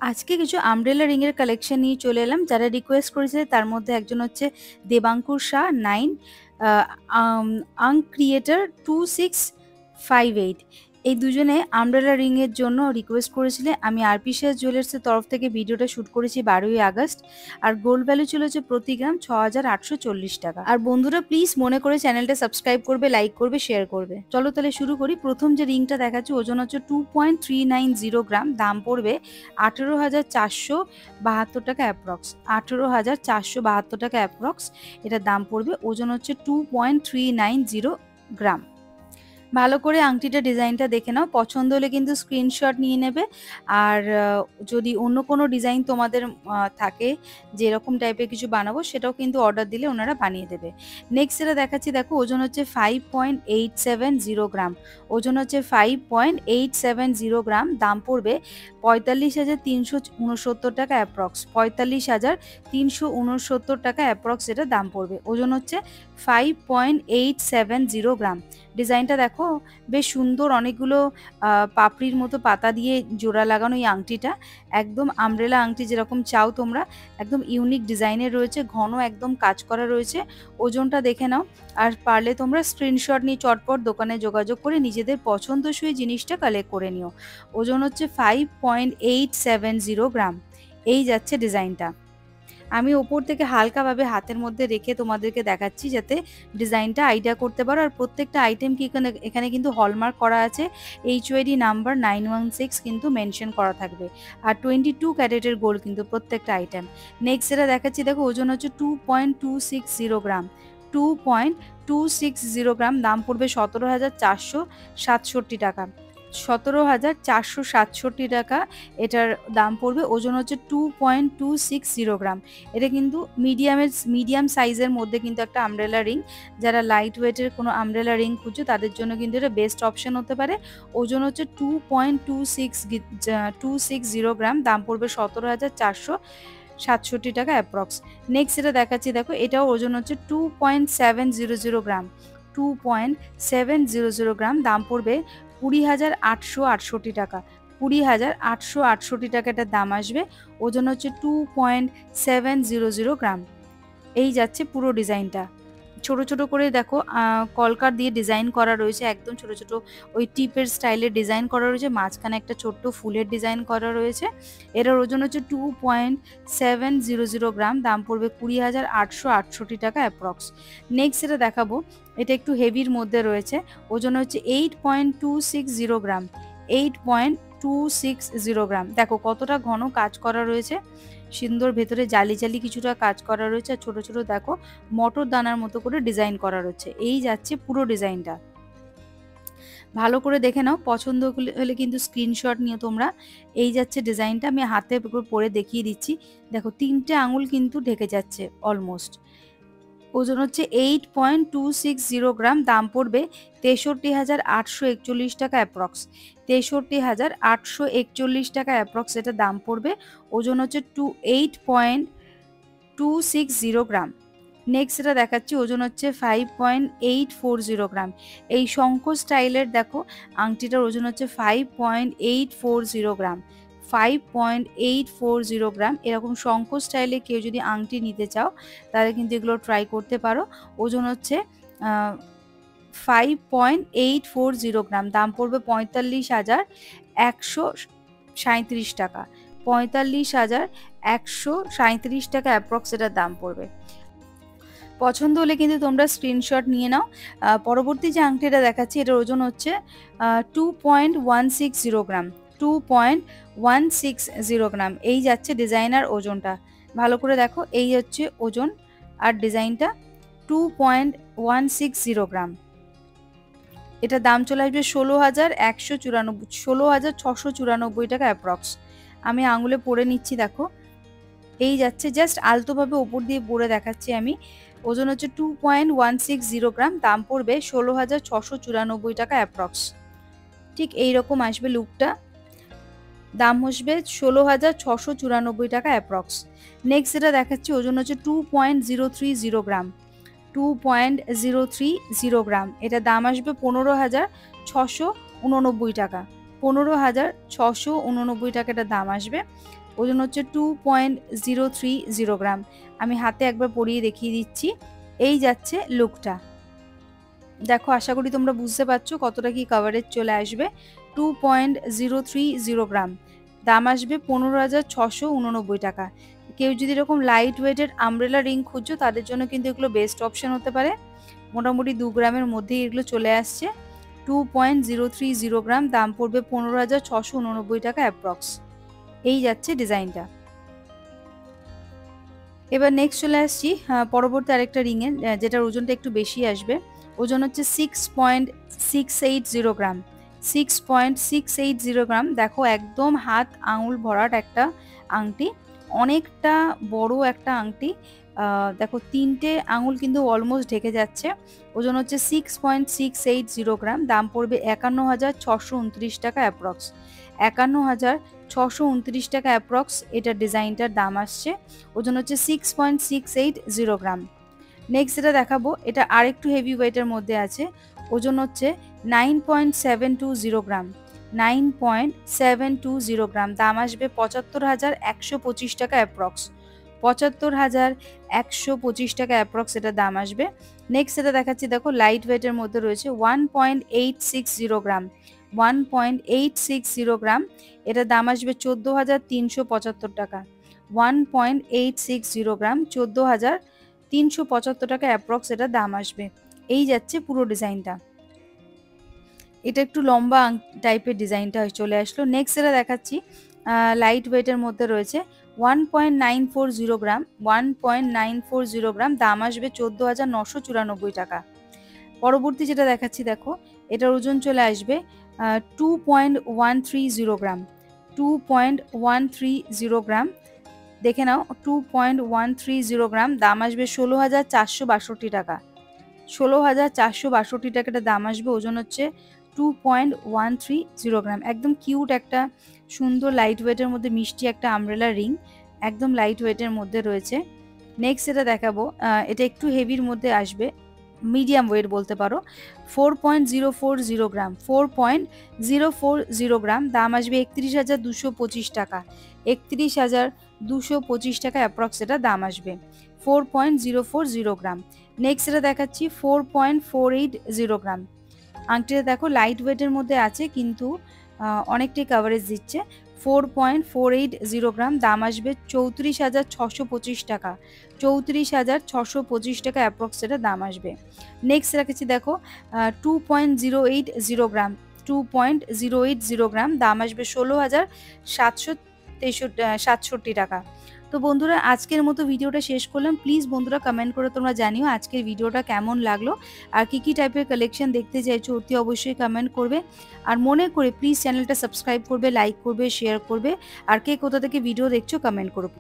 আজকে কিছু umbrella ring এর কালেকশন নিয়ে চলে এলাম। যারা রিকোয়েস্ট করেছে তার মধ্যে একজন হচ্ছে দেবাঙ্কুর শাহ 9, আং ক্রিয়েটর 2658। এই দুজনে আমব্রেলা রিং এর জন্য রিকোয়েস্ট করেছিলে। আমি আরপি শেয়ার জুয়েলার্সের তরফ থেকে ভিডিওটা শুট করেছি 12ই আগস্ট। আর গোল্ড ভ্যালু ছিল হচ্ছে প্রতি গ্রাম 6,840 টাকা। আর বন্ধুরা প্লিজ মনে করে চ্যানেলটা সাবস্ক্রাইব করবে, লাইক করবে, শেয়ার করবে। চলো তাহলে শুরু করি। প্রথম যে রিংটা দেখাচ্ছি ওজন হচ্ছে 2.390 গ্রাম, দাম পড়বে 18,472 টাকা অ্যাপ্রক্স। 18,472 টাকা অ্যাপ্রক্স এটার দাম পড়বে। ওজন হচ্ছে 2.390 গ্রাম। ভালো করে আংটিটা ডিজাইনটা দেখে নাও, পছন্দ হলে কিন্তু স্ক্রিনশট নিয়ে নেবে। আর যদি অন্য কোনো ডিজাইন তোমাদের থাকে যে এরকম টাইপের কিছু বানাবো, সেটাও কিন্তু অর্ডার দিলে ওনারা বানিয়ে দেবে। নেক্সট যেটা দেখাচ্ছি দেখো, ওজন হচ্ছে 5.870 গ্রাম। ওজন হচ্ছে 5.870 গ্রাম, দাম পড়বে 45,369 টাকা অ্যাপ্রক্স। 45,369 টাকা অ্যাপ্রক্স এটা দাম পড়বে। ওজন হচ্ছে 5.870 গ্রাম। ডিজাইনটা দেখো বেশ সুন্দর, অনেকগুলো পাপড়ির মতো পাতা দিয়ে জোড়া লাগানো এই আংটিটা। একদম আমব্রেলা আংটি যেরকম চাও তোমরা, একদম ইউনিক ডিজাইনের রয়েছে, ঘন একদম কাজ করা রয়েছে। ওজনটা দেখে নাও, আর পারলে তোমরা স্ক্রিনশট নিয়ে চটপট দোকানে যোগাযোগ করে নিজেদের পছন্দসই জিনিসটা কালেক্ট করে নিও। ওজন হচ্ছে 5.870 গ্রাম। এই যাচ্ছে ডিজাইনটা। আমি ওপর থেকে হালকাভাবে হাতের মধ্যে রেখে তোমাদেরকে দেখাচ্ছি যাতে ডিজাইনটা আইডিয়া করতে পারো। আর প্রত্যেকটা আইটেম কি এখানে কিন্তু হলমার্ক করা আছে, HOID নাম্বার 916 কিন্তু মেনশন করা থাকবে। আর 22 ক্যারেটের গোল্ড কিন্তু প্রত্যেকটা আইটেম। নেক্সট যেটা দেখাচ্ছি দেখো, ওজন হচ্ছে 2.260 গ্রাম। 2.260 গ্রাম, দাম পড়বে 17,467 টাকা। 17,467 টাকা এটার দাম পড়বে। ওজন হচ্ছে 2.260 গ্রাম। এটা কিন্তু মিডিয়াম সাইজের মধ্যে কিন্তু একটা আমব্রেলা রিং। যারা লাইট ওয়েটের কোনো আমব্রেলা রিং খুঁজছো তাদের জন্য কিন্তু এটা বেস্ট অপশন হতে পারে। ওজন হচ্ছে 2.260 গ্রাম, দাম পড়বে 17,467 টাকা অ্যাপ্রক্স। নেক্সট যেটা দেখাচ্ছি দেখো, এটাও ওজন হচ্ছে 2.700 গ্রাম। 2.700 গ্রাম, দাম পড়বে 20,868 টাকা। 20,868 টাকা এটার দাম আসবে। ওজন হচ্ছে 2.700 গ্রাম। এই যাচ্ছে পুরো ডিজাইনটা। ছোট ছোট করে দেখো কলকার দিয়ে ডিজাইন করা রয়েছে, একদম ছোট ছোট ওই টিপের স্টাইলের ডিজাইন করা রয়েছে, মাঝখানে একটা ছোট্ট ফুলের ডিজাইন করা রয়েছে। এটার ওজন হচ্ছে 2.700 গ্রাম, দাম পড়বে 20,868 টাকা অ্যাপ্রক্স। নেক্সট যেটা দেখাবো, এটা একটু হেভির মধ্যে রয়েছে। ওজন হচ্ছে 8.260 গ্রাম। 8.260 গ্রাম। দেখো কতটা ঘন কাজ করা রয়েছে, সুন্দর ভেতরে জালি জালি কিছুটা কাজ করা রয়েছে। আর ছোট ছোট দেখো মটর দানার মতো করে ডিজাইন করা রয়েছে। এই যাচ্ছে পুরো ডিজাইনটা। ভালো করে দেখে নাও, পছন্দ হলে কিন্তু স্ক্রিনশট নিয়ে তোমরা। এই যাচ্ছে ডিজাইনটা, আমি হাতে পরে দেখিয়ে দিচ্ছি। দেখো 3টে আঙুল কিন্তু ঢেকে যাচ্ছে অলমোস্ট। ওজন হচ্ছে 8.260 গ্রাম, দাম পড়বে 63,841 টাকা অ্যাপ্রক্স। 63,841 টাকা অ্যাপ্রক্স এটা দাম পড়বে। ওজন হচ্ছে 8.260 গ্রাম। নেক্সট এটা দেখাচ্ছি, ওজন হচ্ছে 5.840 গ্রাম। এই শঙ্খ স্টাইলের দেখো আংটিটার ওজন হচ্ছে 5.840 গ্রাম। 5.840 গ্রাম। এরকম শঙ্খ স্টাইলে কেউ যদি আংটি নিতে চাও তাহলে কিন্তু এগুলো ট্রাই করতে পারো। ওজন হচ্ছে 5.840 গ্রাম, দাম পড়বে 45,137 টাকা। 45,137 টাকা অ্যাপ্রক্স এটার দাম পড়বে। পছন্দ হলে কিন্তু তোমরা স্ক্রিনশট নিয়ে নাও। পরবর্তী যে আংটিটা দেখাচ্ছি এটার ওজন হচ্ছে 2.160 গ্রাম। 2.160 গ্রাম। এই যাচ্ছে ডিজাইনার ওজনটা। ভালো করে দেখো, এই হচ্ছে ওজন আর ডিজাইনটা। 2.160 গ্রাম। এটা দাম চলে আসবে 16,694 টাকা অ্যাপ্রক্স। আমি আঙুলে পরে নিচ্ছি দেখো, এই যাচ্ছে। জাস্ট আলতোভাবে ওপর দিয়ে পরে দেখাচ্ছি আমি। ওজন হচ্ছে 2.160 গ্রাম, দাম পড়বে 16,694 টাকা অ্যাপ্রক্স। ঠিক এইরকম আসবে লুকটা, দাম আসবে 16,694 টাকা অ্যাপ্রক্স। নেক্সট যেটা দেখাচ্ছি, ওজন হচ্ছে 2.030 গ্রাম। 2.030 গ্রাম, এটা দাম আসবে 15,689 টাকা। 15,689 টাকা এটা দাম আসবে। ওজন হচ্ছে 2.030 গ্রাম। আমি হাতে একবার পরিয়ে দেখিয়ে দিচ্ছি। এই যাচ্ছে লুকটা। দেখো আশা করি তোমরা বুঝতে পারছো কতটা কি কভারেজ চলে আসবে। 2.030 গ্রাম, দাম আসবে 15,689 টাকা। কেউ যদি এরকম লাইট ওয়েটের আমব্রেলা রিং খুঁজছো তাদের জন্য কিন্তু এগুলো বেস্ট অপশন হতে পারে। মোটামুটি 2 গ্রামের মধ্যেই এগুলো চলে আসছে। 2.030 গ্রাম, দাম পড়বে 15,689 টাকা অ্যাপ্রক্স। এই যাচ্ছে ডিজাইনটা। এবার নেক্সট চলে আসছি পরবর্তী আরেকটা রিংয়ের, যেটার ওজনটা একটু বেশি আসবে। ওজন হচ্ছে 6.680 গ্রাম। 6.680 গ্রাম। দেখো একদম হাত আঙুল ভরাট একটা আংটি, অনেকটা বড় একটা আংটি। দেখো 3টে আঙুল কিন্তু অলমোস্ট ঢেকে যাচ্ছে। ওজন হচ্ছে 6.680 গ্রাম, দাম পড়বে 51,629 টাকা অ্যাপ্রক্স। 51,629 টাকা অ্যাপ্রক্স এটা ডিজাইনটার দাম আসছে। ওজন হচ্ছে 6.680 গ্রাম। নেক্সট যেটা দেখাবো এটা আরেকটু হেভি ওয়েটের মধ্যে আছে। ওজন হচ্ছে 9.720 গ্রাম। 9.720 গ্রাম, দাম আসবে 75,125 টাকা অ্যাপ্রক্স। 75,125 টাকা অ্যাপ্রক্স এটা দাম আসবে। নেক্সট যেটা দেখাচ্ছি দেখো লাইট ওয়েটের মধ্যে রয়েছে 1.860 গ্রাম। 1.860 গ্রাম, এটা দাম আসবে 14,375 টাকা। 1.860 গ্রাম, 14,375 টাকা অ্যাপ্রক্স এটা দাম আসবে। এই যাচ্ছে পুরো ডিজাইনটা। এটা একটু লম্বা টাইপের ডিজাইনটা চলে আসলো। নেক্সট যেটা দেখাচ্ছি লাইট ওয়েটের মধ্যে রয়েছে 1.940 গ্রাম। 1.940 গ্রাম, দাম আসবে 14,994 টাকা। পরবর্তী যেটা দেখাচ্ছি দেখো এটার ওজন চলে আসবে 2.130 গ্রাম। 2.130 গ্রাম, দেখে নাও 2.130 গ্রাম, দাম আসবে 16,462 টাকা। 16,462 টাকাটা দাম আসবে। ওজন হচ্ছে 2.130 গ্রাম। একদম কিউট একটা সুন্দর লাইট ওয়েটের মধ্যে মিষ্টি একটা আমব্রেলা রিং, একদম লাইট ওয়েটের মধ্যে রয়েছে। নেক্সট যেটা দেখাবো এটা একটু হেভির মধ্যে আসবে, মিডিয়াম ওয়েট বলতে পারো। 4.040 গ্রাম। 4.040 গ্রাম, দাম আসবে 31,225 টাকা। 31,225 টাকা অ্যাপ্রক্স এটা দাম আসবে। 4.040 গ্রাম। নেক্সট এটা দেখাচ্ছি 4.480 গ্রাম। আংটিটা দেখো লাইট ওয়েটের মধ্যে আছে কিন্তু অনেকটাই কাভারেজ দিচ্ছে। 4.480 গ্রাম, দাম আসবে 34,625 টাকা। 34,625 টাকা অ্যাপ্রক্স এটা দাম আসবে। নেক্সট রেখেছি দেখো 2.080 গ্রাম। 2.080 গ্রাম, দাম আসবে 16,767 টাকা। তো বন্ধুরা আজকের মতো ভিডিওটা শেষ করলাম। প্লিজ বন্ধুরা কমেন্ট করে তোমরা জানিও আজকের ভিডিওটা কেমন লাগলো, আর কি টাইপের কালেকশন দেখতে চাইছো অতি অবশ্যই কমেন্ট করবে। আর মনে করে প্লিজ চ্যানেলটা সাবস্ক্রাইব করবে, লাইক করবে, শেয়ার করবে। আর কে কোথা থেকে ভিডিও দেখছো কমেন্ট করবে।